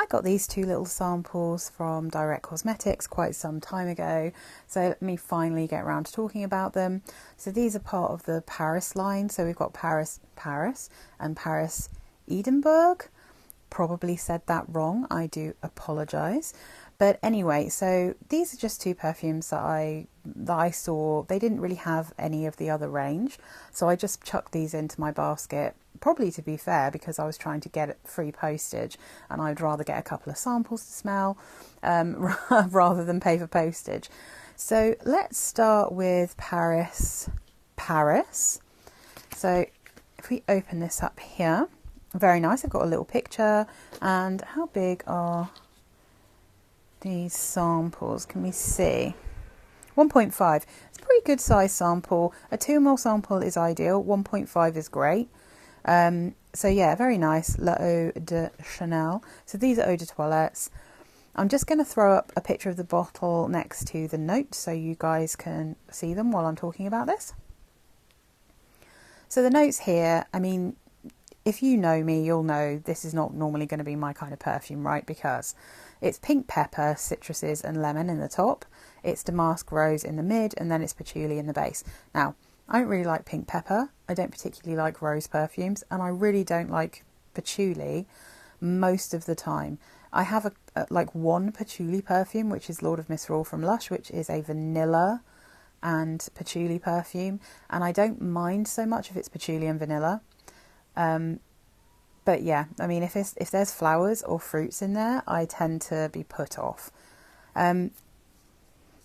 I got these two little samples from Direct Cosmetics quite some time ago, so let me finally get around to talking about them. So these are part of the Paris line. So we've got Paris and Paris Édimbourg. Probably said that wrong, I do apologise. But anyway, so these are just two perfumes that I saw. They didn't really have any of the other range, so I just chucked these into my basket, probably to be fair, because I was trying to get free postage and I'd rather get a couple of samples to smell rather than pay for postage. So let's start with Paris. So if we open this up here, very nice. I've got a little picture. And how big are these samples? Can we see? 1.5. It's a pretty good size sample. A 2 ml sample is ideal. 1.5 is great. So yeah, very nice. La Eau de Chanel. So these are eau de toilettes. I'm just going to throw up a picture of the bottle next to the notes so you guys can see them while I'm talking about this. So the notes here, I mean, if you know me, you'll know this is not normally going to be my kind of perfume, right? Because it's pink pepper, citruses and lemon in the top. It's damask rose in the mid, and then it's patchouli in the base. Now, I don't really like pink pepper. I don't particularly like rose perfumes, and I really don't like patchouli most of the time. I have like one patchouli perfume, which is Lord of Misrule from Lush, which is a vanilla and patchouli perfume, and I don't mind so much if it's patchouli and vanilla. But yeah, I mean, if there's flowers or fruits in there, I tend to be put off.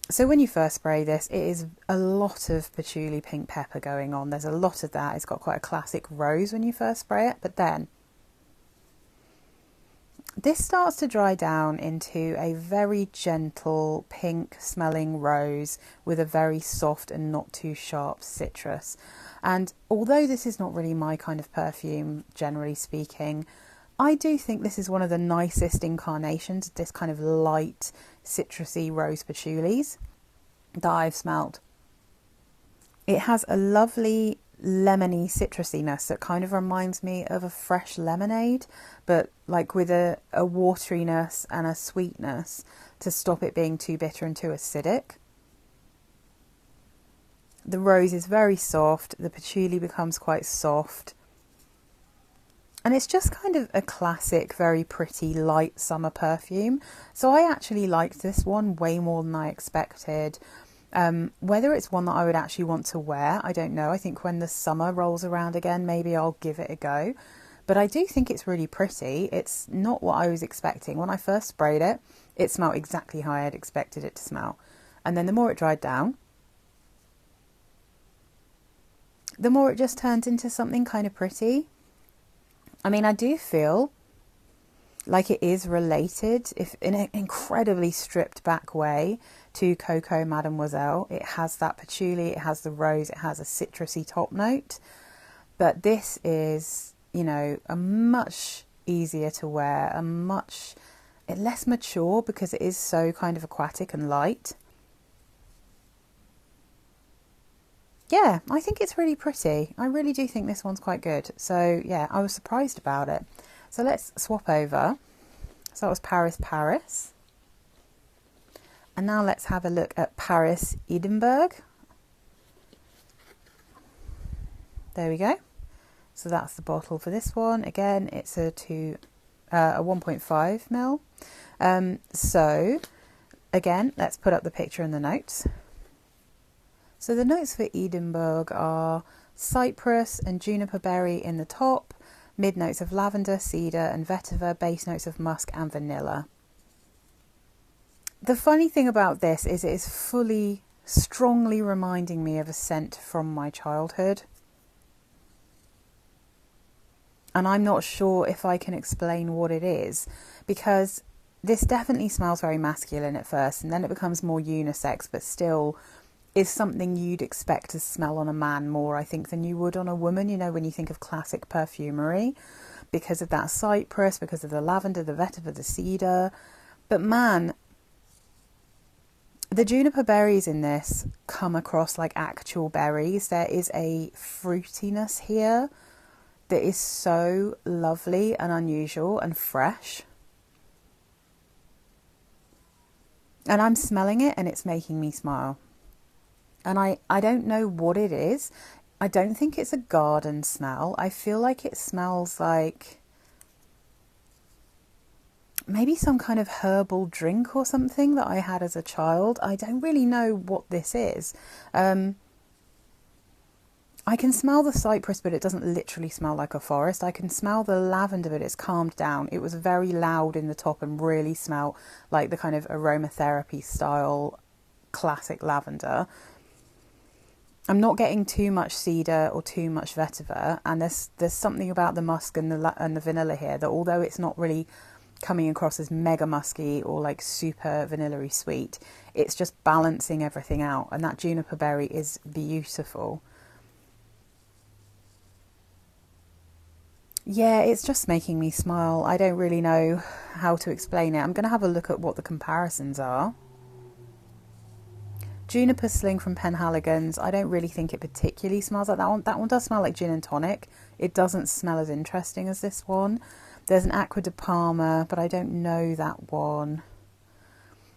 So when you first spray this, it is a lot of patchouli pink pepper going on. There's a lot of that. It's got quite a classic rose when you first spray it, but then this starts to dry down into a very gentle pink smelling rose with a very soft and not too sharp citrus. And although this is not really my kind of perfume, generally speaking, I do think this is one of the nicest incarnations of this kind of light citrusy rose patchoulis that I've smelled. It has a lovely lemony citrusiness that kind of reminds me of a fresh lemonade, but like with a wateriness and a sweetness to stop it being too bitter and too acidic. The rose is very soft, the patchouli becomes quite soft, and it's just kind of a classic, very pretty, light summer perfume. So I actually liked this one way more than I expected. Whether it's one that I would actually want to wear, I don't know. I think when the summer rolls around again, maybe I'll give it a go. But I do think it's really pretty. It's not what I was expecting. When I first sprayed it, it smelled exactly how I had expected it to smell. And then the more it dried down, the more it just turns into something kind of pretty. I mean, I do feel like it is related, if in an incredibly stripped back way, to Coco Mademoiselle. It has that patchouli, it has the rose, it has a citrusy top note. But this is, you know, a much easier to wear, a much less mature because it is so kind of aquatic and light. Yeah, I think it's really pretty. I really do think this one's quite good. So yeah, I was surprised about it. So let's swap over. So that was Paris. And now let's have a look at Paris Édimbourg. There we go. So that's the bottle for this one. Again, it's a 1.5 ml. So again, let's put up the picture and the notes. So the notes for Édimbourg are cypress and juniper berry in the top, mid notes of lavender, cedar and vetiver, base notes of musk and vanilla. The funny thing about this is it is strongly reminding me of a scent from my childhood. And I'm not sure if I can explain what it is, because this definitely smells very masculine at first and then it becomes more unisex, but still is something you'd expect to smell on a man more, I think, than you would on a woman, you know, when you think of classic perfumery, because of that cypress, because of the lavender, the vetiver, the cedar. But man, the juniper berries in this come across like actual berries. There is a fruitiness here that is so lovely and unusual and fresh. And I'm smelling it and it's making me smile. And I don't know what it is. I don't think it's a garden smell. I feel like it smells like maybe some kind of herbal drink or something that I had as a child. I don't really know what this is. I can smell the cypress, but it doesn't literally smell like a forest. I can smell the lavender, but it's calmed down. It was very loud in the top and really smelled like the kind of aromatherapy style classic lavender. I'm not getting too much cedar or too much vetiver, and there's something about the musk and the vanilla here that, although it's not really coming across as mega musky or like super vanilla-y sweet, it's just balancing everything out, and that juniper berry is beautiful. Yeah, it's just making me smile. I don't really know how to explain it. I'm going to have a look at what the comparisons are. Juniper Sling from Penhaligon's. I don't really think it particularly smells like that one. That one does smell like gin and tonic. It doesn't smell as interesting as this one. There's an Aqua de Parma, but I don't know that one.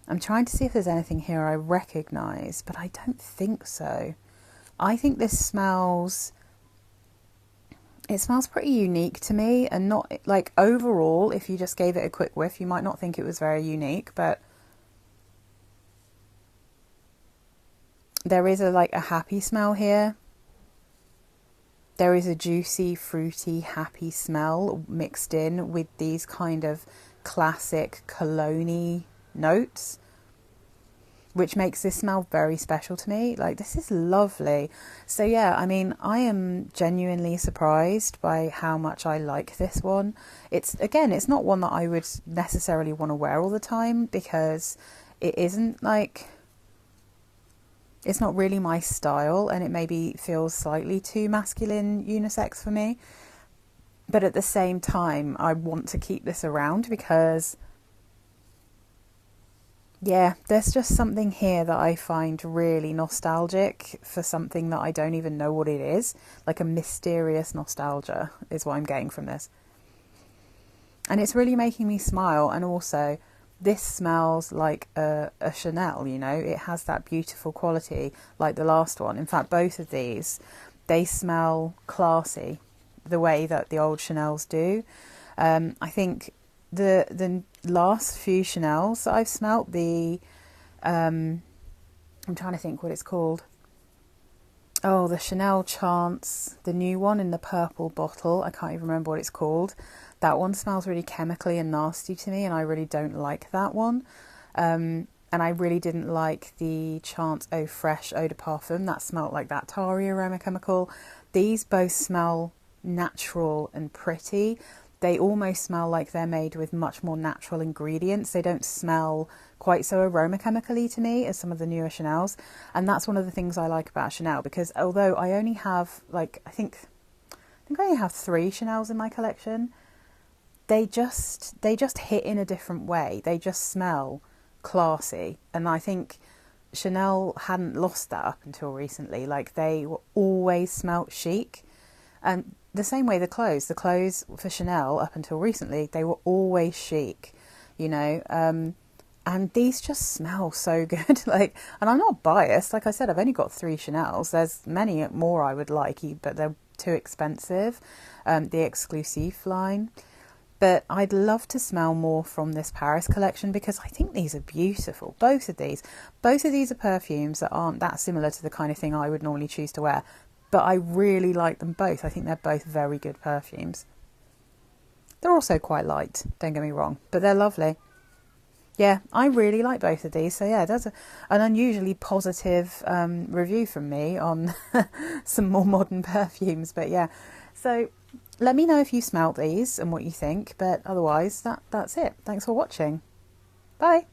I'm trying to see if there's anything here I recognise, but I don't think so. I think this smells... It smells pretty unique to me, and not like overall, if you just gave it a quick whiff, you might not think it was very unique, but there is a happy smell here. There is a juicy, fruity, happy smell mixed in with these kind of classic cologne-y notes, which makes this smell very special to me. Like, this is lovely. So yeah, I mean, I am genuinely surprised by how much I like this one. It's not one that I would necessarily want to wear all the time, because it isn't like... It's not really my style, and it maybe feels slightly too masculine unisex for me. But at the same time, I want to keep this around because... yeah, there's just something here that I find really nostalgic for something that I don't even know what it is. Like a mysterious nostalgia is what I'm getting from this. And it's really making me smile. And also, this smells like a Chanel, you know. It has that beautiful quality like the last one. In fact, both of these, they smell classy the way that the old Chanels do. I think... The last few Chanels that I've smelt, I'm trying to think what it's called. Oh, the Chanel Chance, the new one in the purple bottle. I can't even remember what it's called. That one smells really chemically and nasty to me, and I really don't like that one. And I really didn't like the Chance Eau Fresh Eau de Parfum. That smelled like that tarry aroma chemical. These both smell natural and pretty. They almost smell like they're made with much more natural ingredients. They don't smell quite so aroma chemically to me as some of the newer Chanels. And that's one of the things I like about Chanel, because although I only have I think I only have 3 Chanels in my collection, they just hit in a different way. They just smell classy. And I think Chanel hadn't lost that up until recently. Like, they were always smelt chic. And the same way the clothes for Chanel up until recently, they were always chic, you know, and these just smell so good. Like, and I'm not biased. Like I said, I've only got 3 Chanels. There's many more I would like, but they're too expensive, the exclusive line. But I'd love to smell more from this Paris collection, because I think these are beautiful. Both of these are perfumes that aren't that similar to the kind of thing I would normally choose to wear. But I really like them both. I think they're both very good perfumes. They're also quite light, don't get me wrong, but they're lovely. Yeah, I really like both of these. So yeah, that's an unusually positive review from me on some more modern perfumes. But yeah, so let me know if you smelt these and what you think. But otherwise, that's it. Thanks for watching. Bye.